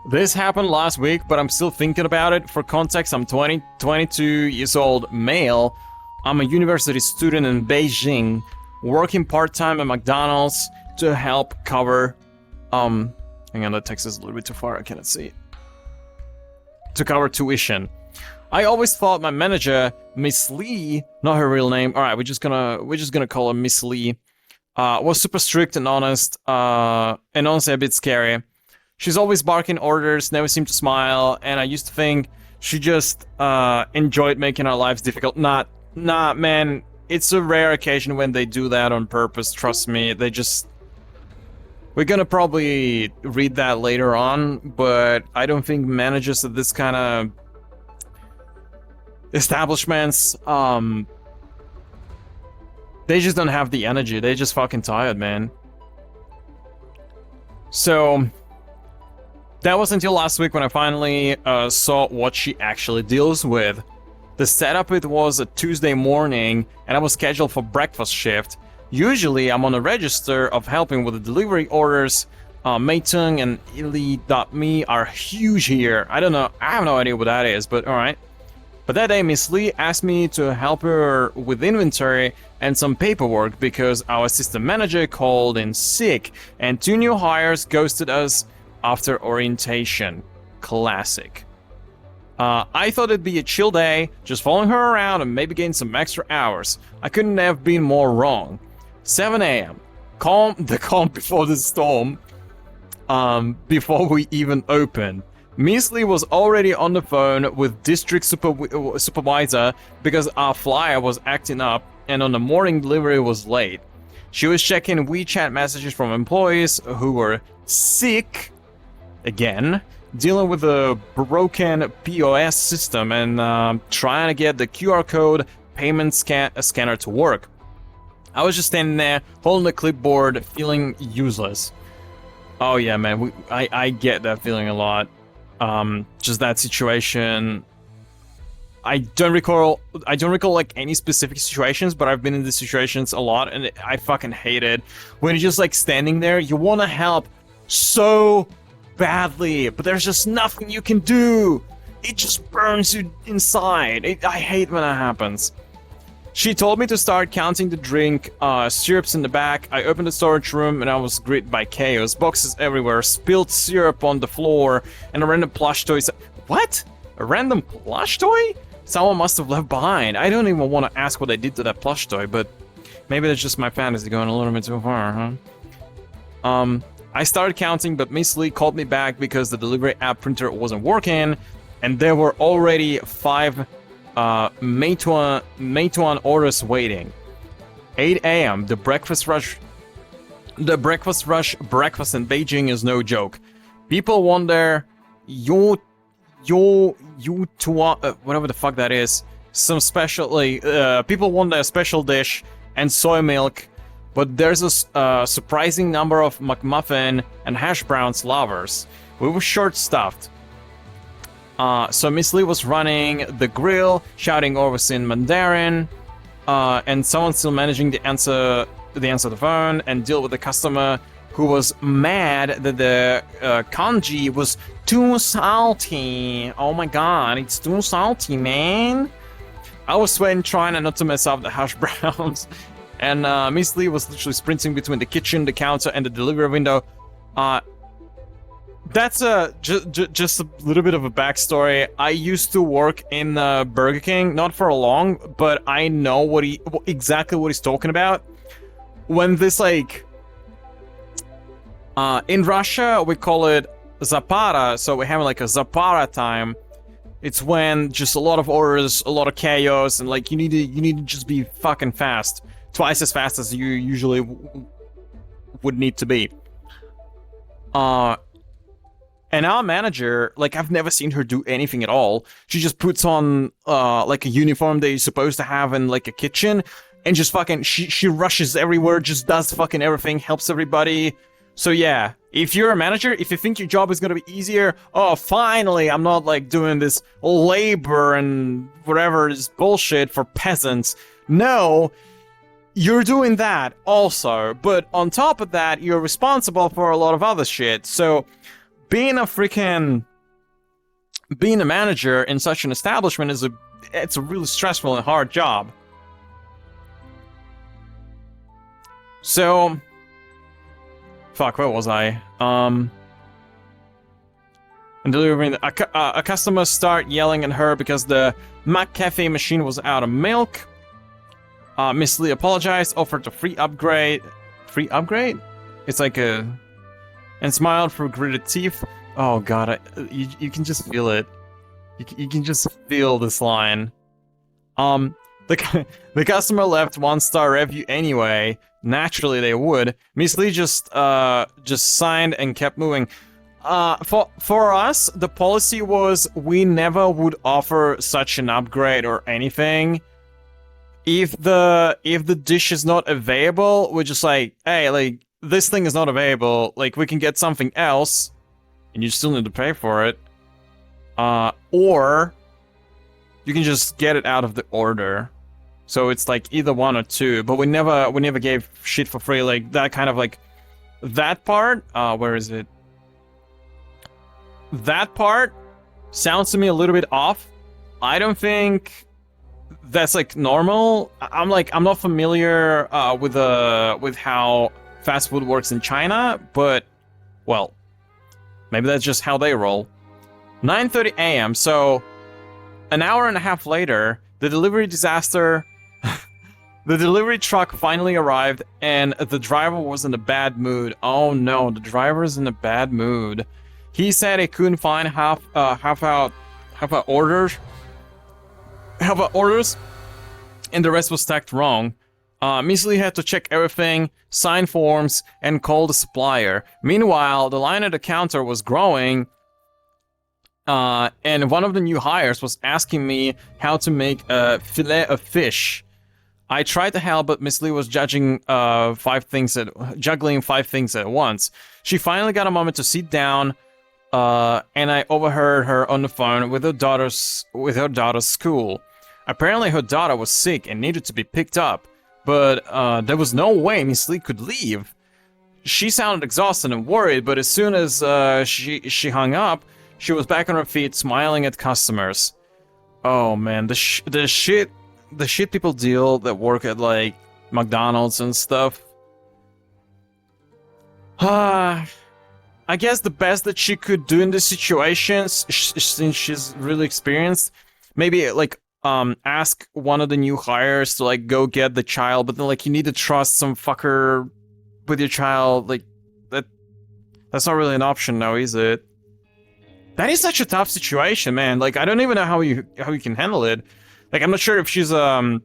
This happened last week, but I'm still thinking about it. For context, I'm 22 years old, male. I'm a university student in Beijing, working part-time at McDonald's to help cover, hang on, the text is a little bit too far, I cannot see it. To cover tuition. I always thought my manager, Miss Lee, not her real name, alright, we're just gonna call her Miss Lee, was super strict and honest, and honestly a bit scary. She's always barking orders, never seemed to smile, and I used to think she just enjoyed making our lives difficult. Nah, man, it's a rare occasion when they do that on purpose, trust me. They just... We're gonna probably read that later on, but I don't think managers at this kind of establishments, they just don't have the energy. They're just fucking tired, man. So... That was until last week when I finally saw what she actually deals with. The setup, it was a Tuesday morning, and I was scheduled for breakfast shift. Usually, I'm on a register of helping with the delivery orders. Meitung and Ili.me are huge here. I don't know, I have no idea what that is, but alright. But that day, Miss Lee asked me to help her with inventory and some paperwork because our assistant manager called in sick, and 2 new hires ghosted us after orientation. Classic. I thought it'd be a chill day, just following her around and maybe getting some extra hours. I couldn't have been more wrong. 7 a.m. The calm before the storm. Before we even opened. Miss Lee was already on the phone with district supervisor because our flyer was acting up and on the morning delivery was late. She was checking WeChat messages from employees who were sick. Again, dealing with a broken POS system and trying to get the QR code payment scanner to work. I was just standing there, holding the clipboard, feeling useless. Oh yeah, man, I get that feeling a lot. Just that situation. I don't recall like any specific situations, but I've been in these situations a lot, and I fucking hate it. When you're just like standing there, you want to help so badly, but there's just nothing you can do. It just burns you inside. I hate when that happens. She told me to start counting the drink syrups in the back. I opened the storage room and I was greeted by chaos. Boxes everywhere, spilled syrup on the floor, and a random plush toy. What? A random plush toy? Someone must have left behind. I don't even want to ask what I did to that plush toy, but maybe that's just my fantasy going a little bit too far, huh? I started counting, but Miss Lee called me back because the delivery app printer wasn't working, and there were already 5 Meituan orders waiting. 8 a.m. The breakfast rush in Beijing is no joke. People want their whatever the fuck that is. Some special people want their special dish and soy milk. But there's a surprising number of McMuffin and hash browns lovers. We were short-staffed. So Miss Lee was running the grill, shouting orders in Mandarin, and someone still managing to answer the phone and deal with the customer who was mad that the kanji was too salty. Oh my god, it's too salty, man. I was sweating, trying not to mess up the hash browns. And Miss Lee was literally sprinting between the kitchen, the counter, and the delivery window. That's just a little bit of a backstory. I used to work in Burger King, not for long, but I know exactly what he's talking about. When this like... in Russia, we call it Zapara, so we're having like a Zapara time. It's when just a lot of orders, a lot of chaos, and like you need to just be fucking fast. Twice as fast as you usually would need to be. And our manager, like, I've never seen her do anything at all. She just puts on like a uniform that you're supposed to have in like a kitchen, and just fucking she rushes everywhere, just does fucking everything, helps everybody. So yeah, if you're a manager, if you think your job is gonna be easier, oh finally I'm not like doing this labor and whatever this bullshit for peasants. No. You're doing that also, but on top of that, you're responsible for a lot of other shit. So being a manager in such an establishment it's a really stressful and hard job. So, fuck, where was I? And delivering a customer start yelling at her because the McCafe machine was out of milk. Miss Lee apologized, offered a free upgrade. Free upgrade? It's like and smiled through gritted teeth. Oh god, you can just feel it. You can just feel this line. The customer left 1-star review anyway. Naturally they would. Miss Lee just signed and kept moving. For us, the policy was we never would offer such an upgrade or anything. If the dish is not available, we're just like, hey, like, this thing is not available, like, we can get something else, and you still need to pay for it. Or you can just get it out of the order. So it's like either one or two, but we never gave shit for free, like, that kind of, like, that part, where is it? That part sounds to me a little bit off. I don't think that's like normal. I'm not familiar with how fast food works in China, but well, maybe that's just how they roll. 9:30 a.m. So an hour and a half later, the delivery truck finally arrived, and the driver was in a bad mood. Oh no, the driver's in a bad mood. He said he couldn't find half out orders, and the rest was stacked wrong. Miss Lee had to check everything, sign forms, and call the supplier. Meanwhile, the line at the counter was growing, and one of the new hires was asking me how to make a fillet of fish. I tried to help, but Miss Lee was juggling 5 things at once. She finally got a moment to sit down. And I overheard her on the phone with her daughter's school. Apparently her daughter was sick and needed to be picked up, but there was no way Miss Lee could leave. She sounded exhausted and worried, but as soon as she hung up, she was back on her feet, smiling at customers. Oh man, the shit people deal that work at like McDonald's and stuff. I guess the best that she could do in this situation, since she's really experienced, maybe like ask one of the new hires to like go get the child, but then like you need to trust some fucker with your child, like that's not really an option now, is it? That is such a tough situation, man. Like I don't even know how you can handle it. Like I'm not sure if she's alone,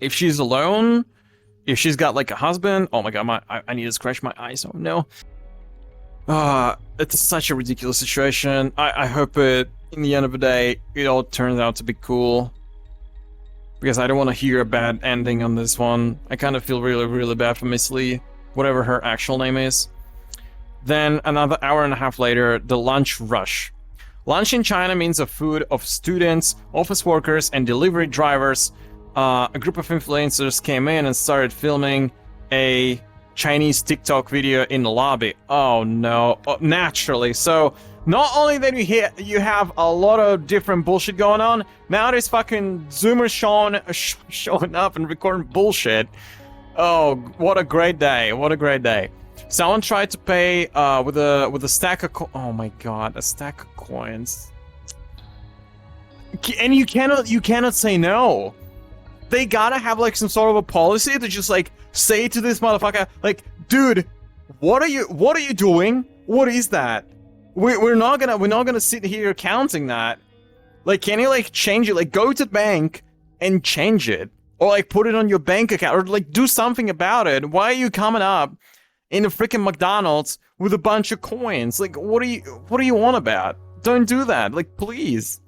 if she's got like a husband. Oh my god, I need to scratch my eyes. Oh no. It's such a ridiculous situation. I hope in the end of the day, it all turns out to be cool. Because I don't want to hear a bad ending on this one. I kind of feel really, really bad for Miss Lee, whatever her actual name is. Then, another hour and a half later, the lunch rush. Lunch in China means a food of students, office workers, and delivery drivers. A group of influencers came in and started filming a Chinese TikTok video in the lobby. Oh no, naturally. So not only that you have a lot of different bullshit going on, now there's fucking Zoomers showing up and recording bullshit. Oh, what a great day! What a great day. Someone tried to pay with a stack of oh my god, a stack of coins. And you cannot say no. They gotta have like some sort of a policy to just like say to this motherfucker, like, dude, what are you doing? What is that? We're not gonna sit here counting that. Like, can you like change it? Like, go to the bank and change it, or like put it on your bank account, or like do something about it. Why are you coming up in a freaking McDonald's with a bunch of coins? Like, what do you want about? Don't do that. Like, please.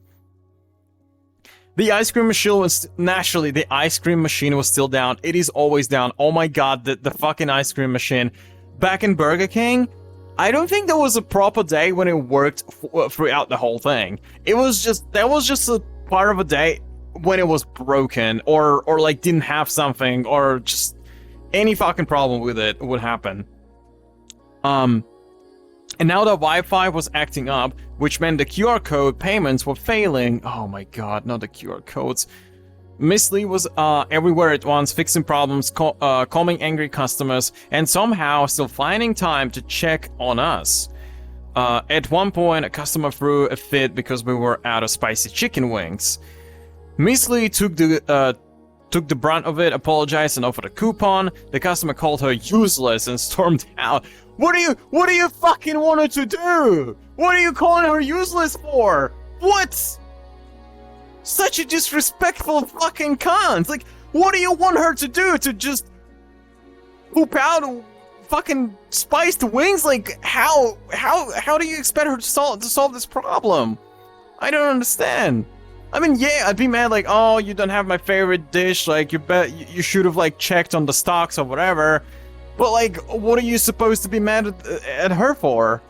The ice cream machine was naturally the ice cream machine was still down. It is always down. Oh my god, the fucking ice cream machine. Back in Burger King, I don't think there was a proper day when it worked throughout the whole thing. That was just a part of a day when it was broken or like didn't have something, or just any fucking problem with it would happen. And now the Wi-Fi was acting up, which meant the QR code payments were failing. Oh my god, not the QR codes. Miss Lee was everywhere at once, fixing problems, calming angry customers, and somehow still finding time to check on us. At one point, a customer threw a fit because we were out of spicy chicken wings. Miss Lee took the brunt of it, apologized, and offered a coupon. The customer called her useless and stormed out. What do you fucking want her to do? What are you calling her useless for? What? Such a disrespectful fucking cunt. Like, what do you want her to do? To just poop out fucking spiced wings? Like, how do you expect her to solve this problem? I don't understand. I mean, yeah, I'd be mad like, oh, you don't have my favorite dish, like, you should have, like, checked on the stocks or whatever. But, like, what are you supposed to be mad at her for?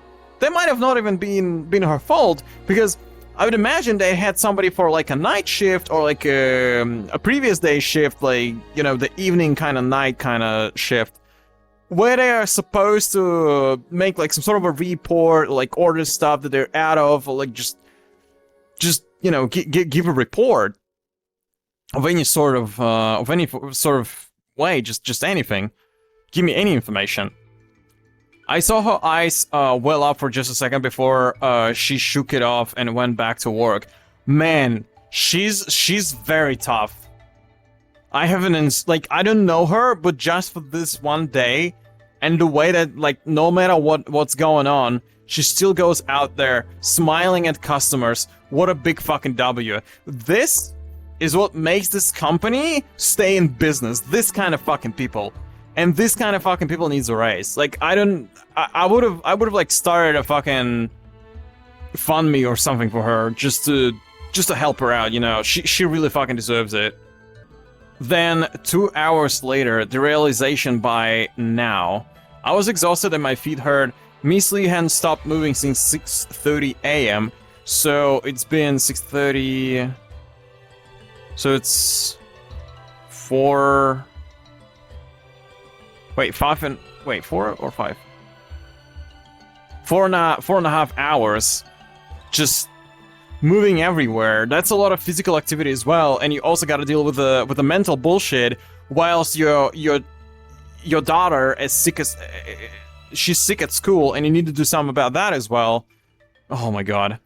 That might have not even been her fault, because I would imagine they had somebody for, like, a night shift or, like, a previous day shift, like, you know, the evening kind of night kind of shift, where they are supposed to make, like, some sort of a report, like, order stuff that they're out of, or, like, just you know, give a report of any sort of way, just anything. Give me any information. I saw her eyes well up for just a second before she shook it off and went back to work. Man, she's very tough. I haven't, like, I don't know her, but just for this one day, and the way that, like, no matter what's going on, she still goes out there, smiling at customers. What a big fucking W. This is what makes this company stay in business. This kind of fucking people. And this kind of fucking people needs a raise. Like, I would have like started a fucking fund me or something for her just to help her out, you know. She really fucking deserves it. Then 2 hours later, the realization by now. I was exhausted and my feet hurt. Miss Lee hadn't stopped moving since 6:30 a.m. So it's been 6:30. So it's 4. Wait, 4 or 5? 4.5 hours. Just moving everywhere. That's a lot of physical activity as well, and you also got to deal with the mental bullshit. Whilst your daughter is sick as she's sick at school, and you need to do something about that as well. Oh my god.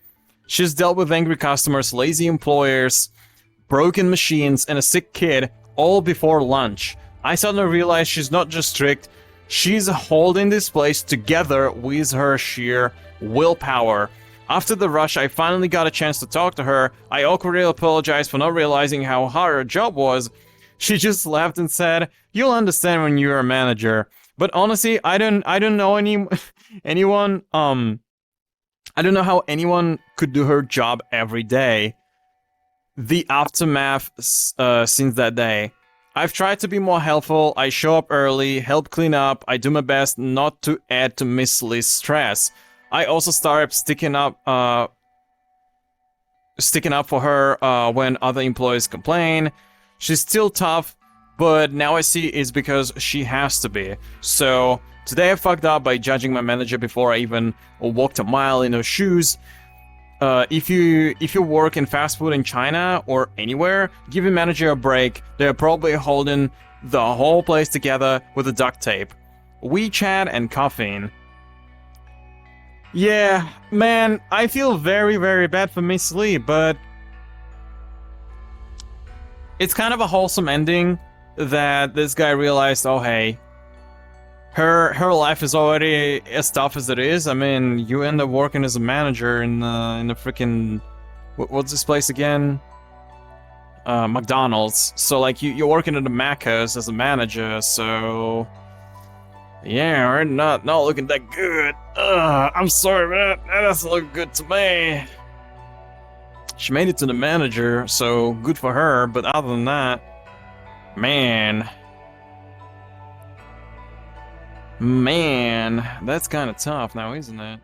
She's dealt with angry customers, lazy employers, broken machines, and a sick kid all before lunch. I suddenly realized she's not just strict, she's holding this place together with her sheer willpower. After the rush, I finally got a chance to talk to her. I awkwardly apologized for not realizing how hard her job was. She just laughed and said, "You'll understand when you're a manager." But honestly, I don't know anyone. I don't know how anyone could do her job every day. The aftermath since that day. I've tried to be more helpful. I show up early, help clean up. I do my best not to add to Miss Lee's stress. I also started sticking up for her when other employees complain. She's still tough, but now I see it's because she has to be. So today I fucked up by judging my manager before I even walked a mile in her shoes. If you work in fast food in China or anywhere, give your manager a break. They're probably holding the whole place together with a duct tape, WeChat, and caffeine. Yeah, man, I feel very, very bad for Miss Lee, but it's kind of a wholesome ending that this guy realized, oh hey, her life is already as tough as it is. I mean, you end up working as a manager in the freaking what's this place again? McDonald's. So like you're working at the Macca's as a manager. So yeah, we're not looking that good. I'm sorry, but that doesn't look good to me. She made it to the manager, so good for her. But other than that, man, that's kind of tough now, isn't it?